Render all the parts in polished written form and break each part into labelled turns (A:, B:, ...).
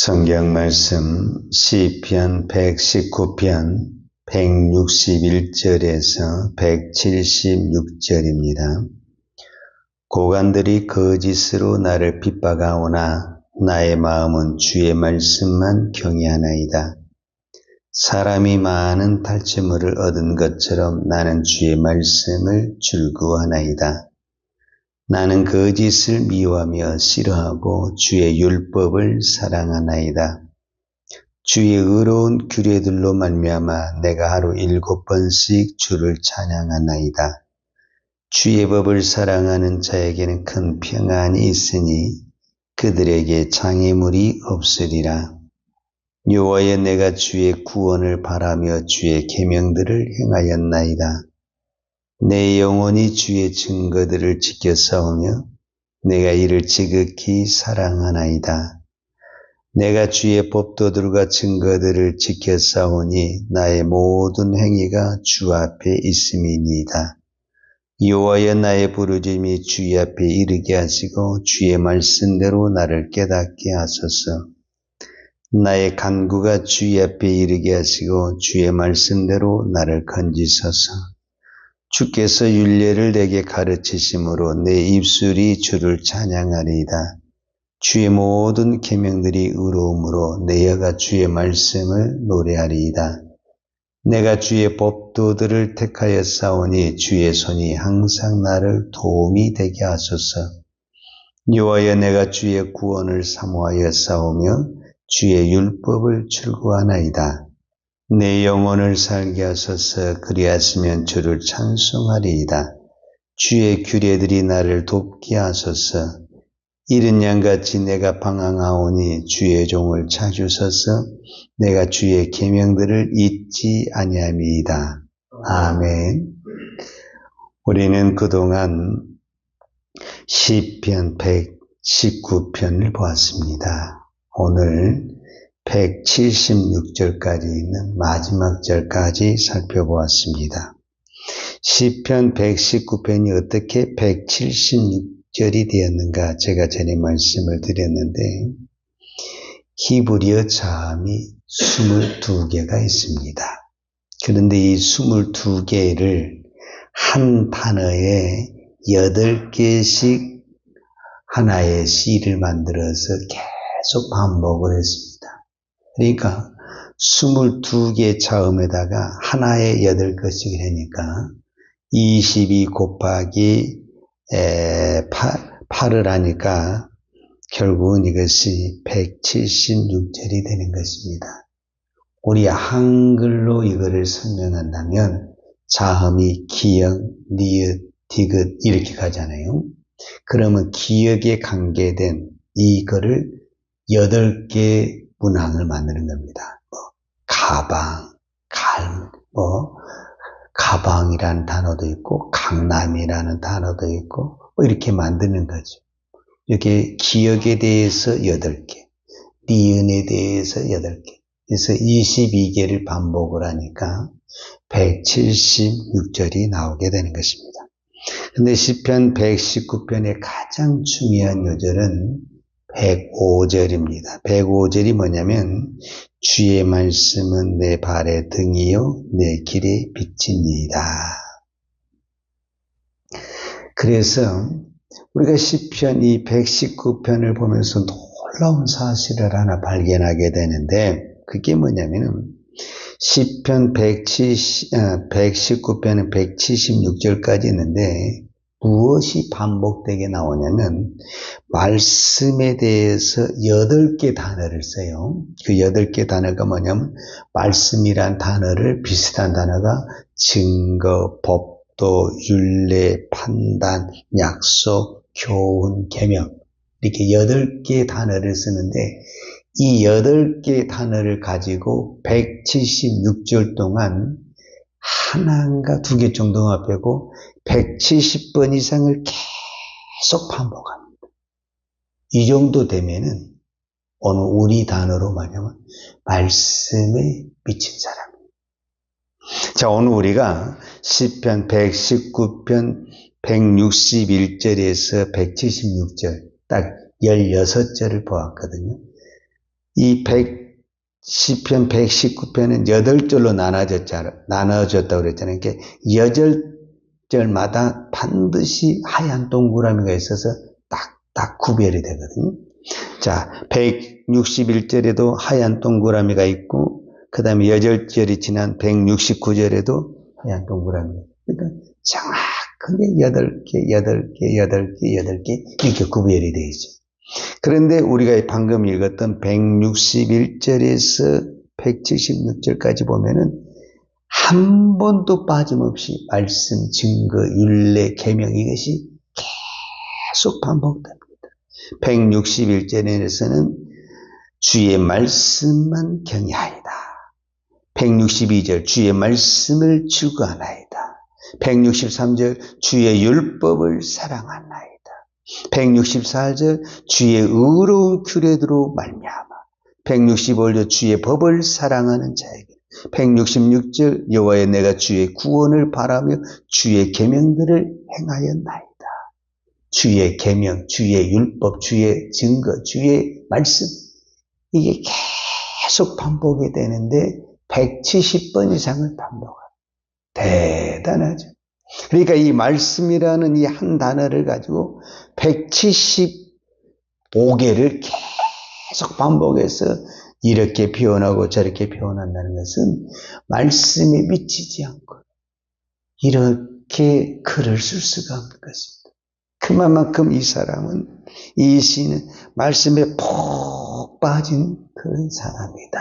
A: 성경 말씀 시편 119편 161절에서 176절입니다. 고관들이 거짓으로 나를 핍박하오나 나의 마음은 주의 말씀만 경외하나이다. 사람이 많은 탈취물을 얻은 것처럼 나는 주의 말씀을 즐거워하나이다. 나는 거짓을 미워하며 싫어하고 주의 율법을 사랑하나이다. 주의 의로운 규례들로 말미암아 내가 하루 7번씩 주를 찬양하나이다. 주의 법을 사랑하는 자에게는 큰 평안이 있으니 그들에게 장애물이 없으리라. 여호와여, 내가 주의 구원을 바라며 주의 계명들을 행하였나이다. 내 영혼이 주의 증거들을 지켜 싸우며 내가 이를 지극히 사랑하나이다. 내가 주의 법도들과 증거들을 지켜 싸우니 나의 모든 행위가 주 앞에 있음이니이다. 여호와여, 나의 부르짖음이 주의 앞에 이르게 하시고 주의 말씀대로 나를 깨닫게 하소서. 나의 간구가 주의 앞에 이르게 하시고 주의 말씀대로 나를 건지소서. 주께서 율례를 내게 가르치심으로 내 입술이 주를 찬양하리이다. 주의 모든 계명들이 의로움으로 내 혀가 주의 말씀을 노래하리이다. 내가 주의 법도들을 택하여 싸우니 주의 손이 항상 나를 도움이 되게 하소서. 여호와여, 내가 주의 구원을 사모하여 싸우며 주의 율법을 즐거워하나이다. 내 영혼을 살게 하소서. 그리하시면 주를 찬송하리이다. 주의 규례들이 나를 돕게 하소서. 이른 양같이 내가 방황하오니 주의 종을 찾으소서. 내가 주의 계명들을 잊지 아니함이이다. 아멘. 우리는 그동안 시편 119편을 보았습니다. 오늘 176절까지 있는 마지막 절까지 살펴보았습니다. 시편 119편이 어떻게 176절이 되었는가 제가 전에 말씀을 드렸는데 히브리어 자음이 22개가 있습니다. 그런데 이 22개를 한 단어에 8개씩 하나의 시를 만들어서 계속 반복을 했습니다. 그러니까 22개 자음에다가 하나에 8것씩 하니까 22 곱하기 8을 하니까 결국은 이것이 176절이 되는 것입니다. 우리 한글로 이거를 설명한다면 자음이 기역, 니읒, 디귿 이렇게 가잖아요. 그러면 기역에 관계된 이거를 8개 문항을 만드는 겁니다. 가방, 가방이라는 단어도 있고, 강남이라는 단어도 있고, 이렇게 만드는 거죠. 이렇게 기역에 대해서 8개, 니은에 대해서 8개. 그래서 22개를 반복을 하니까 176절이 나오게 되는 것입니다. 근데 시편 119편의 가장 중요한 요절은 105절입니다. 105절이 뭐냐면 주의 말씀은 내 발의 등이요 내 길의 빛이니이다. 그래서 우리가 시편 이 119편을 보면서 놀라운 사실을 하나 발견하게 되는데 그게 뭐냐면 시편 119편은 176절까지 있는데 무엇이 반복되게 나오냐면 말씀에 대해서 8개 단어를 써요. 그 8개 단어가 뭐냐면 말씀이란 단어를 비슷한 단어가 증거, 법도, 율례, 판단, 약속, 교훈, 계명 이렇게 8개 단어를 쓰는데 이 8개 단어를 가지고 176절 동안 하나인가 2개 정도가 빼고 170번 이상을 계속 반복합니다. 이 정도 되면은 오늘 우리 단어로 말하면 말씀에 미친 사람입니다. 자, 오늘 우리가 시편 119편 161절에서 176절 딱 16절을 보았거든요. 이 시편 119편은 8절로 나눠졌다고 그랬잖아요. 그러니까 8절마다 반드시 하얀 동그라미가 있어서 딱 구별이 되거든요. 자, 161절에도 하얀 동그라미가 있고, 그 다음에 8절이 지난 169절에도 하얀 동그라미. 그러니까 정확하게 8개 이렇게 구별이 되어 있죠. 그런데 우리가 방금 읽었던 161절에서 176절까지 보면은 한 번도 빠짐없이 말씀, 증거, 율례, 계명 이것이 계속 반복됩니다. 161절에서는 주의 말씀만 경외하이다. 162절 주의 말씀을 즐거워하나이다. 163절 주의 율법을 사랑하나이다. 164절 주의 의로운 규례대로 말미암아. 165절 주의 법을 사랑하는 자에게. 166절 여호와의 내가 주의 구원을 바라며 주의 계명들을 행하였나이다. 주의 계명, 주의 율법, 주의 증거, 주의 말씀 이게 계속 반복이 되는데 170번 이상을 반복합니다. 대단하죠. 그러니까 이 말씀이라는 이 한 단어를 가지고 175개를 계속 반복해서 이렇게 표현하고 저렇게 표현한다는 것은 말씀에 미치지 않고 이렇게 글을 쓸 수가 없는 것입니다. 그만큼 이 시인은 말씀에 푹 빠진 그런 사람이다.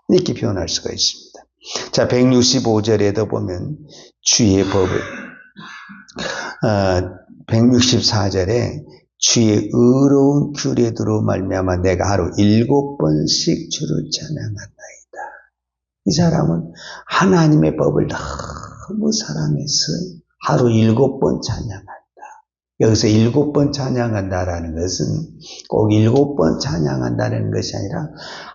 A: 이렇게 표현할 수가 있습니다. 자, 165절에도 보면 주의 법을 164절에 주의 의로운 규례대로 말미암아 내가 하루 7번씩 주를 찬양한다이다. 이 사람은 하나님의 법을 너무 사랑해서 하루 7번 찬양한다. 여기서 7번 찬양한다라는 것은 꼭 7번 찬양한다는 것이 아니라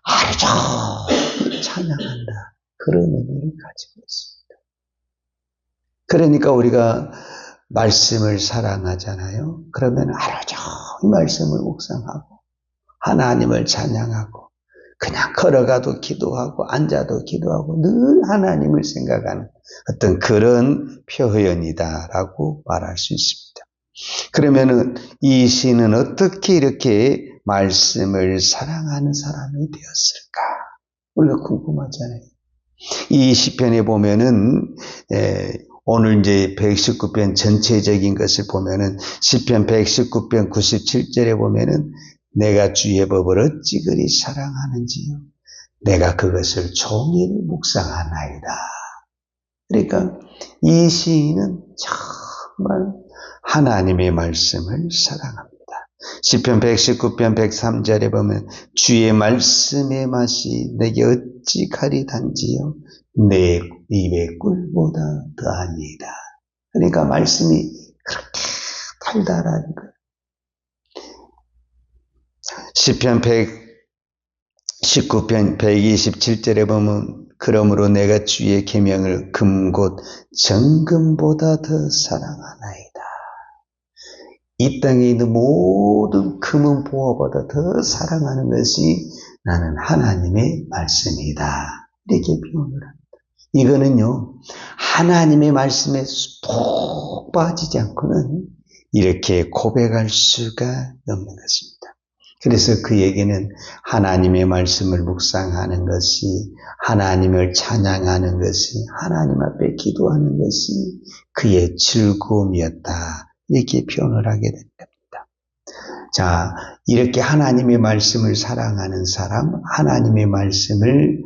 A: 하루 종일 찬양한다. 그런 의미를 가지고 있습니다. 그러니까 우리가 말씀을 사랑하잖아요. 그러면 하루 종일 말씀을 묵상하고 하나님을 찬양하고 그냥 걸어가도 기도하고 앉아도 기도하고 늘 하나님을 생각하는 어떤 그런 표현이다라고 말할 수 있습니다. 그러면은 이 시인은 어떻게 이렇게 말씀을 사랑하는 사람이 되었을까? 우리가 궁금하잖아요. 이 시편에 보면은 오늘 이제 119편 전체적인 것을 보면은 시편 119편 97절에 보면은 내가 주의 법을 어찌 그리 사랑하는지요. 내가 그것을 종일 묵상하나이다. 그러니까 이 시인은 정말 하나님의 말씀을 사랑합니다. 시편 119편 103절에 보면 주의 말씀의 맛이 내게 어찌 가리단지요. 내 입의 꿀보다 더하니이다. 그러니까 말씀이 그렇게 달달한 거예요. 시편 119편 127절에 보면 그러므로 내가 주의 계명을 금곧 정금보다 더 사랑하나이다. 이 땅에 있는 모든 금은 보화보다 더 사랑하는 것이 나는 하나님의 말씀이다. 이렇게 표현을 합니다. 이거는요, 하나님의 말씀에 푹 빠지지 않고는 이렇게 고백할 수가 없는 것입니다. 그래서 그 얘기는 하나님의 말씀을 묵상하는 것이, 하나님을 찬양하는 것이, 하나님 앞에 기도하는 것이 그의 즐거움이었다. 이렇게 표현을 하게 된 겁니다. 자, 이렇게 하나님의 말씀을 사랑하는 사람, 하나님의 말씀을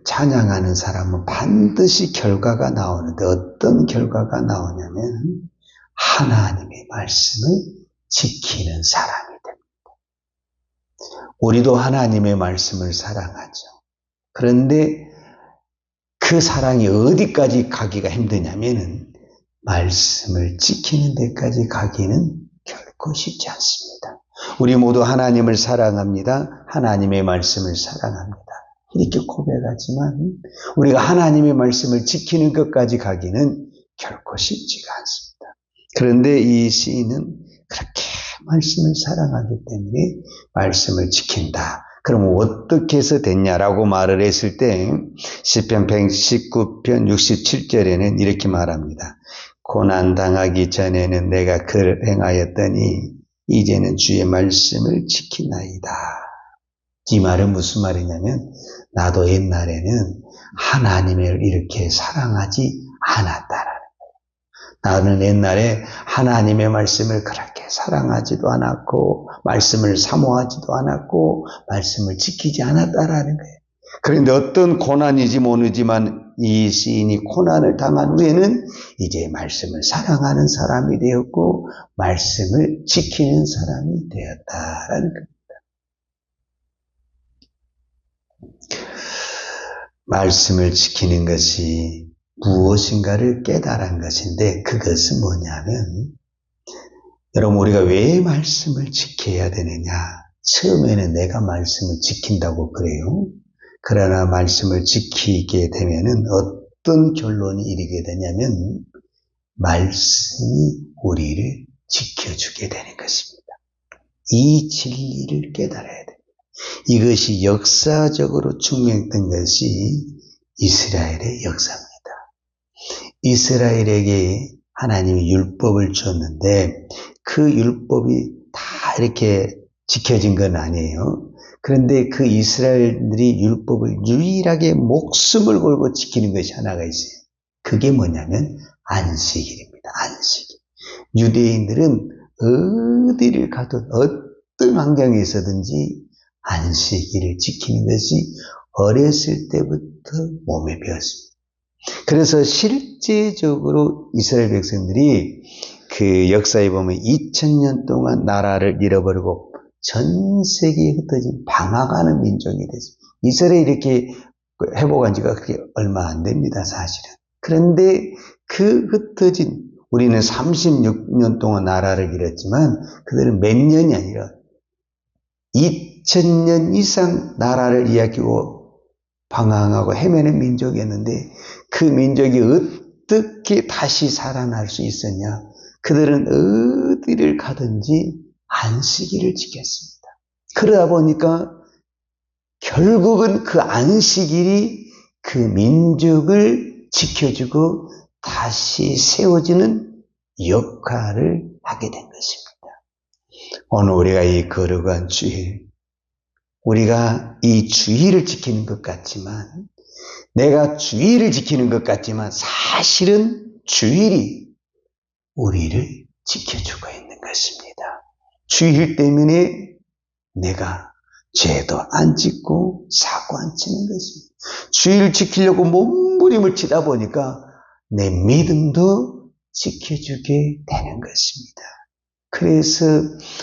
A: 찬양하는 사람은 반드시 결과가 나오는데 어떤 결과가 나오냐면 하나님의 말씀을 지키는 사람이 됩니다. 우리도 하나님의 말씀을 사랑하죠. 그런데 그 사랑이 어디까지 가기가 힘드냐면은 말씀을 지키는 데까지 가기는 결코 쉽지 않습니다. 우리 모두 하나님을 사랑합니다. 하나님의 말씀을 사랑합니다. 이렇게 고백하지만 우리가 하나님의 말씀을 지키는 것까지 가기는 결코 쉽지가 않습니다. 그런데 이 시인은 그렇게 말씀을 사랑하기 때문에 말씀을 지킨다. 그럼 어떻게 해서 됐냐라고 말을 했을 때 시편 119편 67절에는 이렇게 말합니다. 고난당하기 전에는 내가 그를 행하였더니 이제는 주의 말씀을 지키나이다. 이 말은 무슨 말이냐면 나도 옛날에는 하나님을 이렇게 사랑하지 않았다라는 거예요. 나는 옛날에 하나님의 말씀을 그렇게 사랑하지도 않았고 말씀을 사모하지도 않았고 말씀을 지키지 않았다라는 거예요. 그런데 어떤 고난이지 모르지만 이 시인이 고난을 당한 후에는 이제 말씀을 사랑하는 사람이 되었고 말씀을 지키는 사람이 되었다라는 겁니다. 말씀을 지키는 것이 무엇인가를 깨달은 것인데 그것은 뭐냐면 여러분 우리가 왜 말씀을 지켜야 되느냐? 처음에는 내가 말씀을 지킨다고 그래요. 그러나 말씀을 지키게 되면은 어떤 결론이 이르게 되냐면 말씀이 우리를 지켜주게 되는 것입니다. 이 진리를 깨달아야 됩니다. 이것이 역사적으로 증명된 것이 이스라엘의 역사입니다. 이스라엘에게 하나님이 율법을 줬는데 그 율법이 다 이렇게 지켜진 건 아니에요. 그런데 그 이스라엘들이 율법을 유일하게 목숨을 걸고 지키는 것이 하나가 있어요. 그게 뭐냐면 안식일입니다. 안식일. 유대인들은 어디를 가든 어떤 환경에 있어든지 안식일을 지키는 것이 어렸을 때부터 몸에 배었습니다. 그래서 실제적으로 이스라엘 백성들이 그 역사에 보면 2000년 동안 나라를 잃어버리고 전 세계에 흩어진 방황하는 민족이 됐습니다. 이스라엘이 이렇게 회복한 지가 그렇게 얼마 안 됩니다, 사실은. 그런데 그 흩어진 우리는 36년 동안 나라를 잃었지만 그들은 몇 년이 아니라 2000년 이상 나라를 이야기하고 방황하고 헤매는 민족이었는데 그 민족이 어떻게 다시 살아날 수 있었냐? 그들은 어디를 가든지 안식일을 지켰습니다. 그러다 보니까 결국은 그 안식일이 그 민족을 지켜주고 다시 세워지는 역할을 하게 된 것입니다. 오늘 우리가 이 거룩한 주일, 우리가 이 주일을 지키는 것 같지만, 내가 주일을 지키는 것 같지만 사실은 주일이 우리를 지켜주고 있는 것입니다. 주일 때문에 내가 죄도 안 짓고 사고 안 치는 것입니다. 주일 지키려고 몸부림을 치다 보니까 내 믿음도 지켜주게 되는 것입니다. 그래서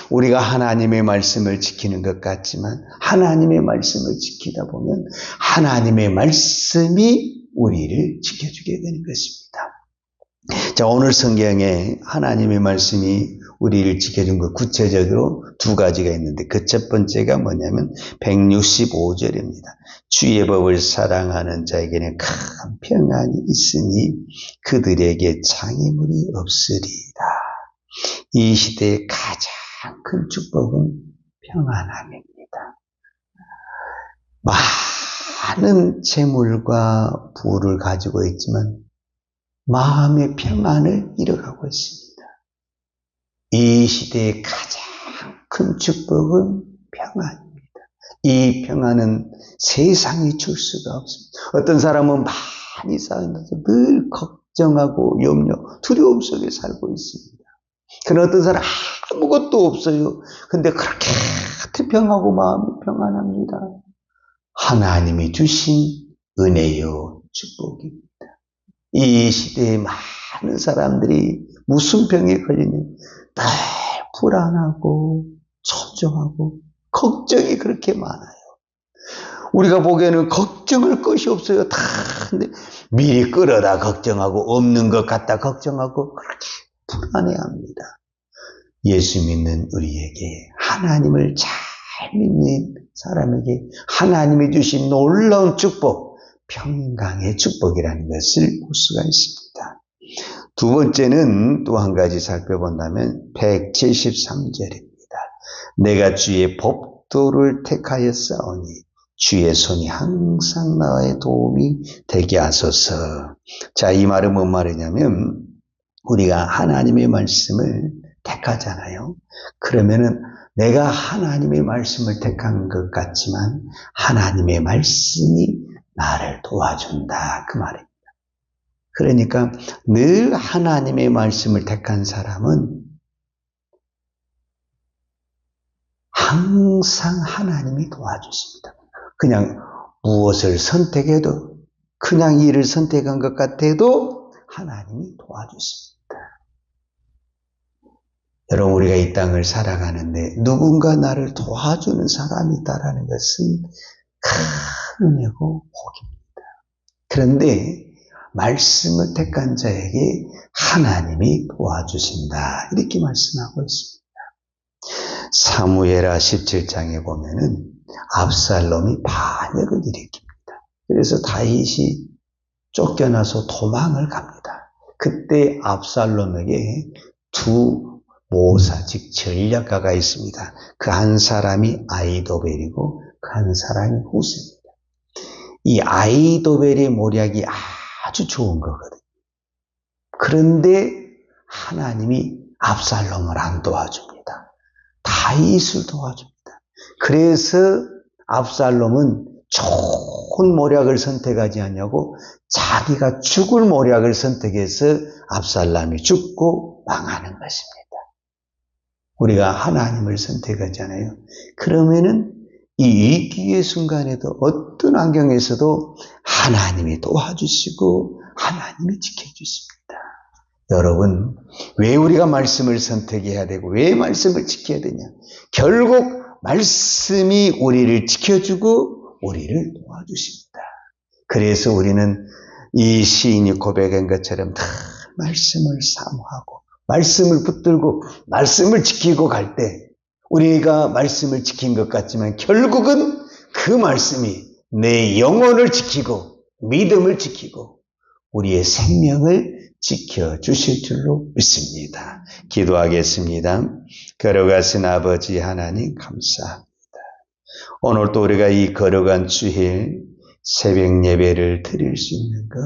A: 우리가 하나님의 말씀을 지키는 것 같지만 하나님의 말씀을 지키다 보면 하나님의 말씀이 우리를 지켜주게 되는 것입니다. 자, 오늘 성경에 하나님의 말씀이 우리를 지켜준 것 구체적으로 두 가지가 있는데 그 첫 번째가 뭐냐면 165절입니다. 주의 법을 사랑하는 자에게는 큰 평안이 있으니 그들에게 장애물이 없으리이다. 이 시대의 가장 큰 축복은 평안함입니다. 많은 재물과 부를 가지고 있지만 마음의 평안을 잃어가고 있습니다. 이 시대의 가장 큰 축복은 평안입니다. 이 평안은 세상이 줄 수가 없습니다. 어떤 사람은 많이 쌓이면서 늘 걱정하고 염려, 두려움 속에 살고 있습니다. 그런 어떤 사람 아무것도 없어요. 근데 그렇게 평하고 마음이 평안합니다. 하나님이 주신 은혜요 축복입니다. 이 시대에 많은 사람들이 무슨 병에 걸리니 늘 불안하고 초조하고 걱정이 그렇게 많아요. 우리가 보기에는 걱정할 것이 없어요. 다 근데 미리 끌어다 걱정하고 없는 것 갖다 걱정하고 그렇게 불안해합니다. 예수 믿는 우리에게 하나님을 잘 믿는 사람에게 하나님이 주신 놀라운 축복, 평강의 축복이라는 것을 볼 수가 있습니다. 두 번째는 또 한 가지 살펴본다면 173절입니다. 내가 주의 법도를 택하였사오니 주의 손이 항상 나의 도움이 되게 하소서. 자, 이 말은 뭔 말이냐면 우리가 하나님의 말씀을 택하잖아요. 그러면은 내가 하나님의 말씀을 택한 것 같지만 하나님의 말씀이 나를 도와준다, 그 말입니다. 그러니까 늘 하나님의 말씀을 택한 사람은 항상 하나님이 도와주십니다. 그냥 무엇을 선택해도, 그냥 일을 선택한 것 같아도 하나님이 도와주십니다. 여러분, 우리가 이 땅을 살아가는데 누군가 나를 도와주는 사람이 있다는 것은 큰 은혜고 복입니다. 그런데 말씀을 택한 자에게 하나님이 도와주신다, 이렇게 말씀하고 있습니다. 사무엘하 17장에 보면은 압살롬이 반역을 일으킵니다. 그래서 다윗이 쫓겨나서 도망을 갑니다. 그때 압살롬에게 두 모사, 즉 전략가가 있습니다. 그 한 사람이 아히도벨이고 그 한 사람이 후세입니다. 이 아히도벨의 모략이 아주 좋은 거거든요. 그런데 하나님이 압살롬을 안 도와줍니다. 다윗을 도와줍니다. 그래서 압살롬은 좋은 모략을 선택하지 않냐고 자기가 죽을 모략을 선택해서 압살롬이 죽고 망하는 것입니다. 우리가 하나님을 선택하잖아요. 그러면은 이 위기의 순간에도 어떤 환경에서도 하나님이 도와주시고 하나님이 지켜주십니다. 여러분, 왜 우리가 말씀을 선택해야 되고 왜 말씀을 지켜야 되냐? 결국 말씀이 우리를 지켜주고 우리를 도와주십니다. 그래서 우리는 이 시인이 고백한 것처럼 다 말씀을 사모하고 말씀을 붙들고 말씀을 지키고 갈 때 우리가 말씀을 지킨 것 같지만 결국은 그 말씀이 내 영혼을 지키고 믿음을 지키고 우리의 생명을 지켜주실 줄로 믿습니다. 기도하겠습니다. 걸어가신 아버지 하나님 감사합니다. 오늘도 우리가 이 걸어간 주일 새벽 예배를 드릴 수 있는 것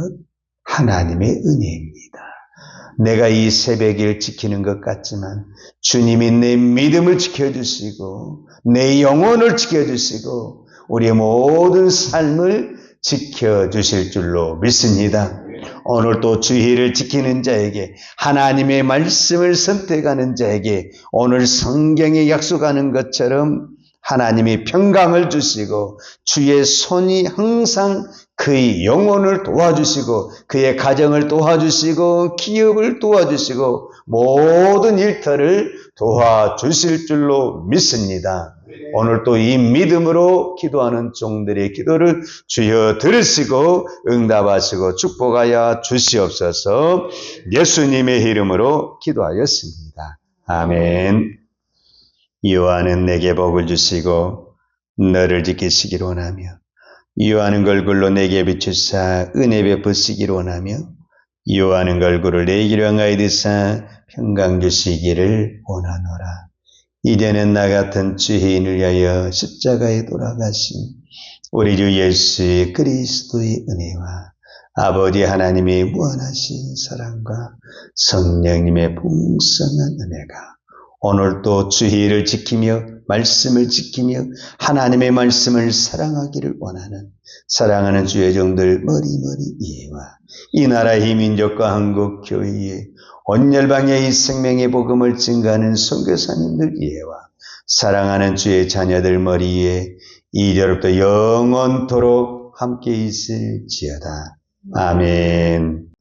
A: 하나님의 은혜입니다. 내가 이 새벽을 지키는 것 같지만 주님이 내 믿음을 지켜주시고 내 영혼을 지켜주시고 우리의 모든 삶을 지켜주실 줄로 믿습니다. 오늘 또 주일을 지키는 자에게 하나님의 말씀을 선택하는 자에게 오늘 성경에 약속하는 것처럼 하나님이 평강을 주시고 주의 손이 항상 그의 영혼을 도와주시고 그의 가정을 도와주시고 기업을 도와주시고 모든 일터를 도와주실 줄로 믿습니다. 오늘 또 이 믿음으로 기도하는 종들의 기도를 주여 들으시고 응답하시고 축복하여 주시옵소서. 예수님의 이름으로 기도하였습니다. 아멘. 여호와는 내게 복을 주시고 너를 지키시기를 원하며 여호와는 얼굴로 내게 비추사 은혜 베푸시기를 원하며 여호와는 얼굴을 내게 향하여 드사 평강 주시기를 원하노라. 이제는 나 같은 죄인을 위하여 십자가에 돌아가신 우리 주 예수 그리스도의 은혜와 아버지 하나님의 무한하신 사랑과 성령님의 풍성한 은혜가 오늘도 주의를 지키며 말씀을 지키며 하나님의 말씀을 사랑하기를 원하는 사랑하는 주의 종들 머리머리 이해와 이 나라의 민족과 한국 교회의 온 열방의 이 생명의 복음을 증거하는 선교사님들 이해와 사랑하는 주의 자녀들 머리에 이제로부터 영원토록 함께 있을지어다. 아멘.